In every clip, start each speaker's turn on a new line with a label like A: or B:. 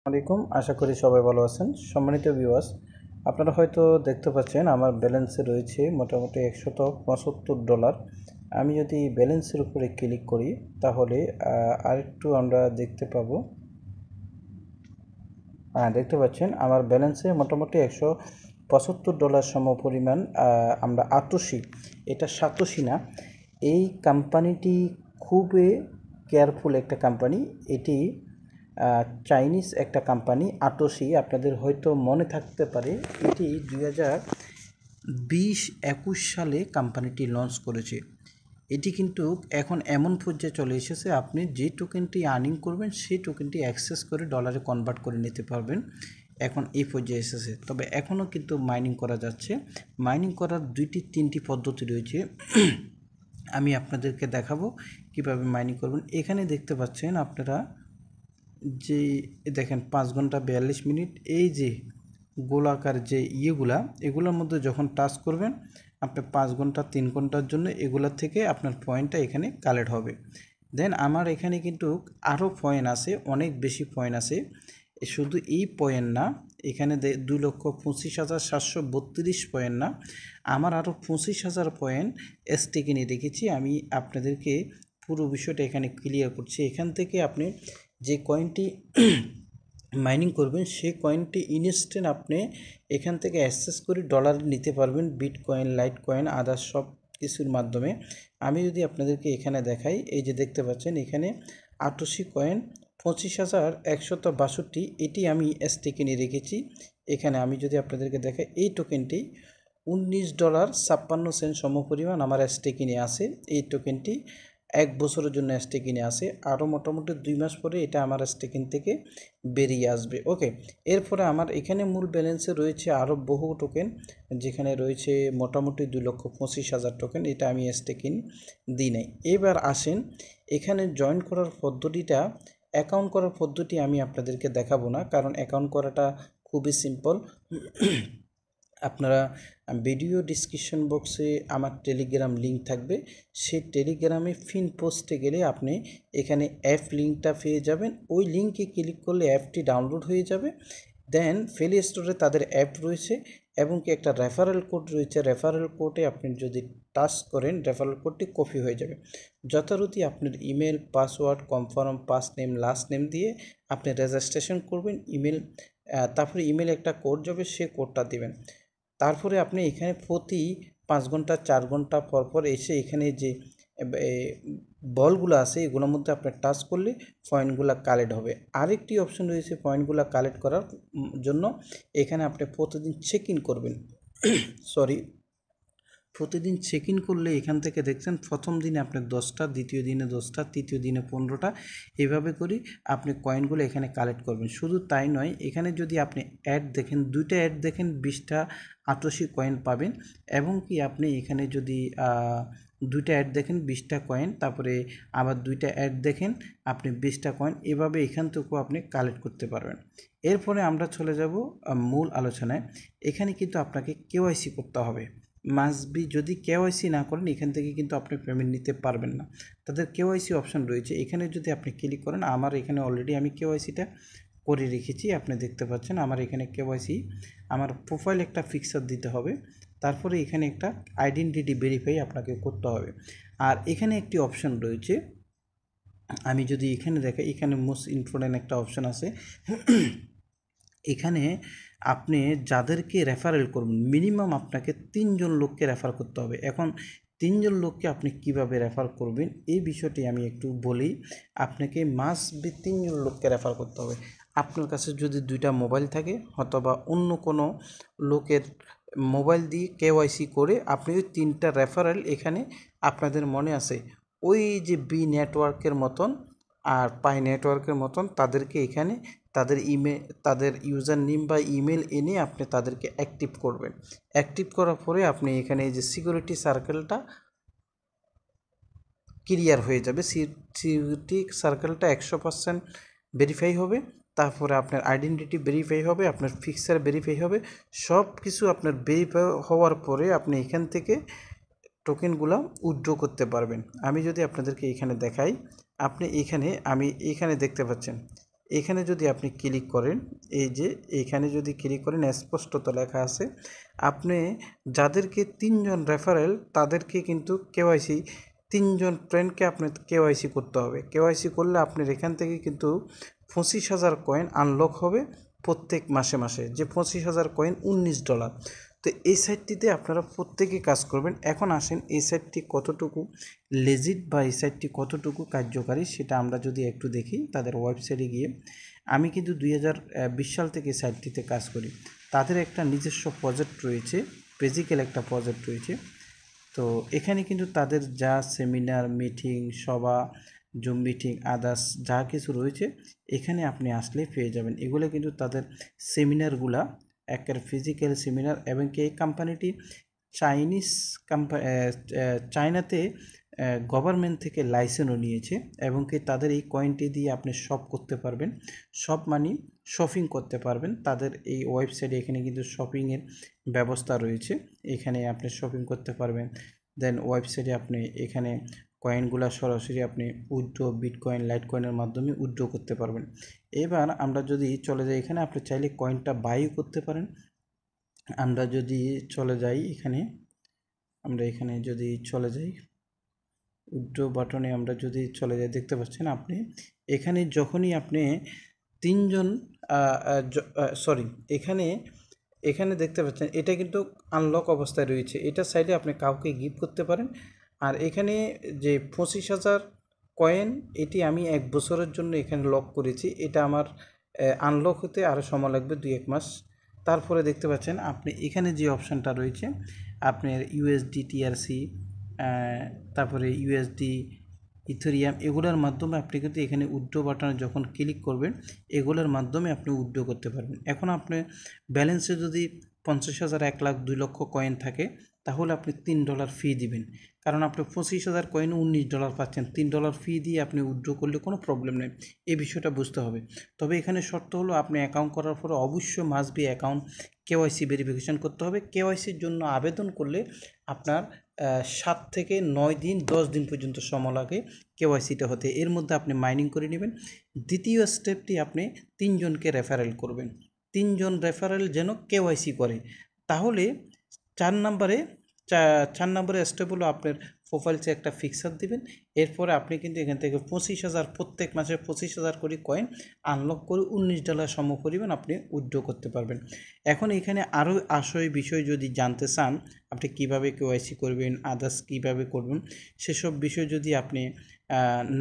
A: আলাইকুম, আশা করি সবাই ভালো আছেন। সম্মানিত ভিউয়ার্স, আপনারা হয়তো দেখতে পাচ্ছেন আমার ব্যালেন্সে রয়েছে মোটামুটি $175। আমি যদি ব্যালেন্সের উপরে ক্লিক করি তাহলে আরেকটু আমরা দেখতে পাবো। দেখতে পাচ্ছেন আমার ব্যালেন্সে মোটামুটি $175 সম পরিমাণ আমরা আতসী, এটা সাতোশি না। এই কোম্পানিটি খুবই কেয়ারফুল একটা কোম্পানি। এটি চাইনিজ একটা কোম্পানি আতসী। আপনাদের হয়তো মনে থাকতে পারে এটি 2020-21 সালে কোম্পানিটি লঞ্চ করেছে। এটি কিন্তু এখন এমন পর্যায়ে চলে এসেছে, আপনি যে টোকেনটি আর্নিং করবেন সেই টোকেনটি অ্যাক্সেস করে ডলারে কনভার্ট করে নিতে পারবেন। এখন এই পর্যায়ে এসেছে, তবে এখনও কিন্তু মাইনিং করা যাচ্ছে। মাইনিং করার 2-3টি পদ্ধতি রয়েছে। আমি আপনাদেরকে দেখাবো কিভাবে মাইনিং করবেন। এখানে দেখতে পাচ্ছেন আপনারা যে দেখেন 5 ঘন্টা 42 মিনিট, এই যে গোলাকার যে এগুলোর মধ্যে যখন টাচ করবেন আপনি 5 ঘন্টা 3 ঘন্টার জন্য এগুলোর থেকে আপনার পয়েন্টটা এখানে কালেক্ট হবে। দেন আমার এখানে কিন্তু আরও পয়েন্ট আছে, অনেক বেশি পয়েন্ট আছে। শুধু এই পয়েন্ট না, এখানে 2,25,732 পয়েন্ট না, আমার আরও 25,000 পয়েন্ট স্টেকে নিয়ে রেখেছি। আমি আপনাদেরকে পুরো বিষয়টা এখানে ক্লিয়ার করছি। এখান থেকে আপনি যে কয়েনটি মাইনিং করবেন সেই কয়েনটি ইনস্ট্যান্ট আপনি এখান থেকে অ্যাক্সেস করে ডলার নিতে পারবেন, বিটকয়েন, লাইট কয়েন, আদার্স সব কিছুর মাধ্যমে। আমি যদি আপনাদেরকে এখানে দেখাই, এই যে দেখতে পাচ্ছেন এখানে 88 কয়েন 25,162, এটি আমি স্টেকে নিয়ে রেখেছি। এখানে আমি যদি আপনাদেরকে দেখাই এই টোকেনটি $19.56 সমপরিমাণ আমার স্টেকে নিয়ে আছে। এই টোকেনটি 1 বছরের জন্য স্টেকিংয়ে আছে, আরও মোটামুটি 2 মাস পরে এটা আমার স্টেকিং থেকে বেরিয়ে আসবে। ওকে, এরপরে আমার এখানে মূল ব্যালেন্সে রয়েছে আরও বহু টোকেন, যেখানে রয়েছে মোটামুটি 2,25,000 টোকেন। এটা আমি স্টেকিং দিই নাই। এবার আসেন এখানে জয়েন করার পদ্ধতিটা, অ্যাকাউন্ট করার পদ্ধতি আমি আপনাদেরকে দেখাবো না, কারণ অ্যাকাউন্ট করাটা খুবই সিম্পল। আপনারা ভিডিও ডিসক্রিপশন বক্সে আমার টেলিগ্রাম লিঙ্ক থাকবে, সেই টেলিগ্রামে ফিন পোস্টে গেলে আপনি এখানে অ্যাপ লিঙ্কটা পেয়ে যাবেন। ওই লিঙ্কে ক্লিক করলে অ্যাপটি ডাউনলোড হয়ে যাবে। দেন প্লে স্টোরে তাদের অ্যাপ রয়েছে এবং কি একটা রেফারেল কোড রয়েছে। রেফারেল কোডে আপনি যদি টাচ করেন রেফারেল কোডটি কপি হয়ে যাবে। যথারীতি আপনার email, password, confirm, first name, last name দিয়ে আপনি রেজিস্ট্রেশন করবেন। তারপরে ইমেল একটা কোড যাবে, সে কোডটা দিবেন। তারপরে আপনি এখানে প্রতি 5 ঘন্টা 4 ঘন্টা পর পর এসে এখানে যে বলগুলো আছে এগুলোর মধ্যে আপনি টাচ করলে পয়েন্টগুলো কালেক্ট হবে। আরেকটি অপশন রয়েছে পয়েন্টগুলো কালেক্ট করার জন্য, এখানে আপনি প্রতিদিন চেক ইন করবেন। প্রতিদিন চেক ইন করলে এখান থেকে দেখছেন প্রথম দিনে আপনার 10টা, দ্বিতীয় দিনে 10টা, তৃতীয় দিনে 15টা, এভাবে করে আপনি কয়েনগুলো এখানে কালেক্ট করবেন। শুধু তাই নয়, এখানে যদি আপনি অ্যাড দেখেন, 2টা অ্যাড দেখেন 20টা 88 কয়েন পাবেন। এবং কি আপনি এখানে যদি 2টা অ্যাড দেখেন 20টা কয়েন, তারপরে আবার 2টা অ্যাড দেখেন আপনি 20টা কয়েন, এভাবে এখান থেকেও আপনি কালেক্ট করতে পারবেন। এরপরে আমরা চলে যাব মূল আলোচনায়। এখানে কিন্তু আপনাকে কেওয়াইসি করতে হবে, মাস্ট বি। যদি কেওয়াইসি না করেন এখান থেকে কিন্তু আপনি পেমেন্ট নিতে পারবেন না। তাদের কেওয়াইসি অপশন রয়েছে, এখানে যদি আপনি ক্লিক করেন, আমার এখানে অলরেডি আমি কেওয়াইসিটা করে রেখেছি। আপনি দেখতে পাচ্ছেন আমার এখানে কেওয়াইসি, আমার প্রোফাইল একটা পিকচার দিতে হবে, তারপরে এখানে একটা আইডেন্টিটি ভেরিফাই আপনাকে করতে হবে। আর এখানে একটি অপশন রয়েছে, আমি যদি এখানে দেখাই, এখানে মোস্ট ইম্পর্টেন্ট একটা অপশন আছে। এখানে আপনি যাদেরকে রেফারেল করবেন মিনিমাম আপনাকে 3 জন লোককে রেফার করতে হবে। এখন 3 জন লোককে আপনি কিভাবে রেফার করবেন এই বিষয়টি আমি একটু বলি। আপনাকে মাস্ট বি 3 জন লোককে রেফার করতে হবে। আপনার কাছে যদি 2টা মোবাইল থাকে অথবা অন্য কোনো লোকের মোবাইল দিয়ে কেওয়াইসি করে আপনি ওই 3টা রেফারেল, এখানে আপনাদের মনে আছে ওই যে বি নেটওয়ার্কের মতন আর পাই নেটওয়ার্কের মতন, তাদেরকে এখানে তাদের ইউজার নেম বা ইমেল এনে আপনি তাদেরকে অ্যাক্টিভ করবেন। অ্যাক্টিভ করার পরে আপনি এখানে এই যে সিকিউরিটি সার্কেলটা ক্লিয়ার হয়ে যাবে, সিকিউরিটি সার্কেলটা 100% ভেরিফাই হবে। তারপরে আপনার আইডেন্টিটি ভেরিফাই হবে, আপনার ফিক্সার ভেরিফাই হবে, সব কিছু আপনার ভেরিফাই হওয়ার পরে আপনি এখান থেকে টোকেনগুলো উইথড্র করতে পারবেন। আমি যদি আপনাদেরকে এখানে দেখাই, আপনি এখানে দেখতে পাচ্ছেন এখানে যদি আপনি ক্লিক করেন, এই যে এখানে যদি ক্লিক করেন স্পষ্টত লেখা আছে আপনি যাদেরকে 3 জন রেফারেল তাদেরকে কিন্তু কেওয়াইসি 3 জন ফ্রেন্ডকে আপনার কেওয়াইসি করতে হবে। কেওয়াইসি করলে আপনার এখান থেকে কিন্তু 25,000 কয়েন আনলক হবে প্রত্যেক মাসে মাসে, যে 25,000 কয়েন $19। তো এই সাইটটিতে আপনারা প্রত্যেকে কাজ করবেন। এখন আসেন এই সাইটটি কতটুকু লেজিট বা এই সাইটটি কতটুকু কার্যকারী সেটা আমরা যদি একটু দেখি তাদের ওয়েবসাইটে গিয়ে। আমি কিন্তু 2020 সাল থেকে সাইটটিতে কাজ করি। তাদের একটা নিজস্ব প্রজেক্ট রয়েছে, ফিজিক্যাল একটা প্রজেক্ট রয়েছে। তো এখানে কিন্তু তাদের যা সেমিনার, মিটিং, সভা, জুম মিটিং, আদার্স যা কিছু রয়েছে এখানে আপনি আসলে পেয়ে যাবেন। এগুলো কিন্তু তাদের সেমিনারগুলা একের ফিজিক্যাল সেমিনার, এবং কি এই কোম্পানিটি চায়নাতে গভর্নমেন্ট থেকে লাইসেন্সও নিয়েছে, এবং কি তাদের এই কয়েনটি দিয়ে আপনি শপ করতে পারবেন। শপ মানে শপিং করতে পারবেন। তাদের এই ওয়েবসাইটে এখানে কিন্তু শপিংয়ের ব্যবস্থা রয়েছে, এখানে আপনি শপিং করতে পারবেন। দেন ওয়েবসাইটে আপনি এখানে কয়েনগুলা সরাসরি আপনি উইথড্র, বিটকয়েন, লাইট কয়েনের মাধ্যমে উইথড্র করতে পারবেন। এবার আমরা যদি চলে যাই এখানে, আপনি চাইলে কয়েনটা বাইও করতে পারেন। আমরা যদি চলে যাই এখানে, আমরা এখানে যদি চলে যাই উইথড্র বাটনে, আমরা যদি চলে যাই দেখতে পাচ্ছেন আপনি এখানে যখনই আপনি 3 জন এখানে দেখতে পাচ্ছেন এটা কিন্তু আনলক অবস্থায় রয়েছে। এটা সাইডে আপনি কাউকে গিফট করতে পারেন। আর এখানে যে 25,000 কয়েন, এটি আমি 1 বছরের জন্য এখানে লক করেছি। এটা আমার আনলক হতে আরও সময় লাগবে 2-1 মাস। তারপরে দেখতে পাচ্ছেন আপনি এখানে যে অপশানটা রয়েছে আপনার ইউএসডি, টিআরসি, তারপরে ইউএসডি, ইথেরিয়াম, এগুলোর মাধ্যমে আপনি কিন্তু এখানে উইথড্র বাটনে যখন ক্লিক করবেন এগুলোর মাধ্যমে আপনি উইথড্র করতে পারবেন। এখন আপনি ব্যালেন্সে যদি 50,000, 1 লাখ, 2 লক্ষ কয়েন থাকে তাহলে আপনি $3 ফি দিবেন, কারণ আপনি 25,000 কয়েন $19 পাচ্ছেন। $3 ফি দিয়ে আপনি উইথড্র করলে কোনো প্রবলেম নেই, এই বিষয়টা বুঝতে হবে। তবে এখানে শর্ত হলো আপনি অ্যাকাউন্ট করার পরে অবশ্যই must be account KYC verification করতে হবে। কেওয়াইসির জন্য আবেদন করলে আপনার 7 থেকে 9 দিন, 10 দিন পর্যন্ত সময় লাগে কেওয়াইসিটা হতে। এর মধ্যে আপনি মাইনিং করে নেবেন। দ্বিতীয় স্টেপটি আপনি 3 জনকে রেফারেল করবেন। 3 জন রেফারেল যেন কেওয়াইসি করে, তাহলে 4 নম্বরে স্টেপ হলো আপনার প্রোফাইলসে একটা ফিক্সার দিবেন। এরপরে আপনি কিন্তু এখান থেকে 25,000 প্রত্যেক মাসে 25,000 করে কয়েন আনলক করে $19 সম পরিমাণ আপনি উইথড্র করতে পারবেন। এখন এখানে আরও বিষয় যদি জানতে চান আপনি কিভাবে কেওয়াইসি করবেন, আদার্স কিভাবে করবেন, সেসব বিষয় যদি আপনি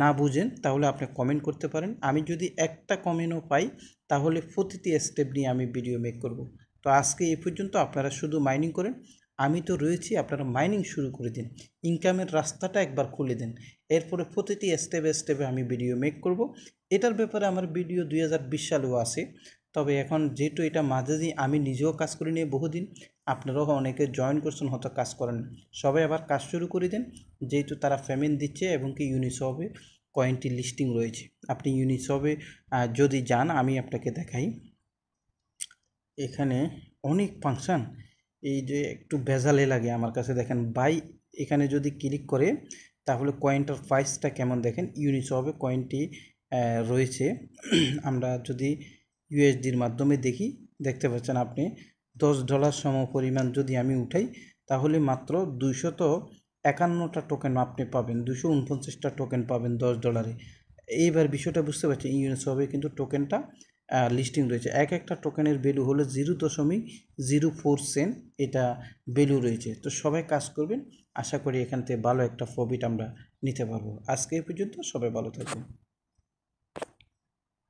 A: না বুঝেন তাহলে আপনি কমেন্ট করতে পারেন। আমি যদি একটা কমেন্টও পাই তাহলে প্রতিটি স্টেপ নিয়ে আমি ভিডিও মেক করব। তো আজকে এই পর্যন্ত, আপনারা শুধু মাইনিং করেন, আমি তো রয়েছি, আপনারা মাইনিং শুরু করে দিন, ইনকামের রাস্তাটা একবার খুলে দেন। এরপরে প্রতিটি স্টেপে আমি ভিডিও মেক করব। এটার ব্যাপারে আমার ভিডিও 2020 সালেও আছে, তবে এখন যেহেতু এটা মাঝে দিয়ে আমি নিজেও কাজ করি নিয়ে বহুদিন, আপনারাও অনেকে জয়েন করছেন, হয়তো কাজ করেন, সবাই আবার কাজ শুরু করে দেন, যেহেতু তারা পেমেন্ট দিচ্ছে এবং কি ইউনিসবে কয়েনটি লিস্টিং রয়েছে। আপনি ইউনিসবে যদি যান, আমি আপনাকে দেখাই, এখানে অনেক ফাংশান, এই যে একটু ভেজালে লাগে আমার কাছে। দেখেন বাই, এখানে যদি ক্লিক করে তাহলে কয়েনটার প্রাইসটা কেমন দেখেন, ইউনিসবে কয়েনটি রয়েছে। আমরা যদি ইউএসডির মাধ্যমে দেখি, দেখতে পাচ্ছেন আপনি $10 সম পরিমাণ যদি আমি উঠাই তাহলে মাত্র 251টা টোকেন আপনি পাবেন, 249টা টোকেন পাবেন $10। এইবার বিষয়টা বুঝতে পারছেন, ইউনিসবে কিন্তু টোকেনটা লিস্টিং রয়েছে। একটা টোকেনের ভ্যালু হলো 0.04 সেন্ট, এটা ভ্যালু রয়েছে। তো সবাই কাজ করবেন, আশা করি এখান থেকে ভালো একটা প্রফিট আমরা নিতে পারবো। আজকে এই পর্যন্ত, সবাই ভালো থাকবেন।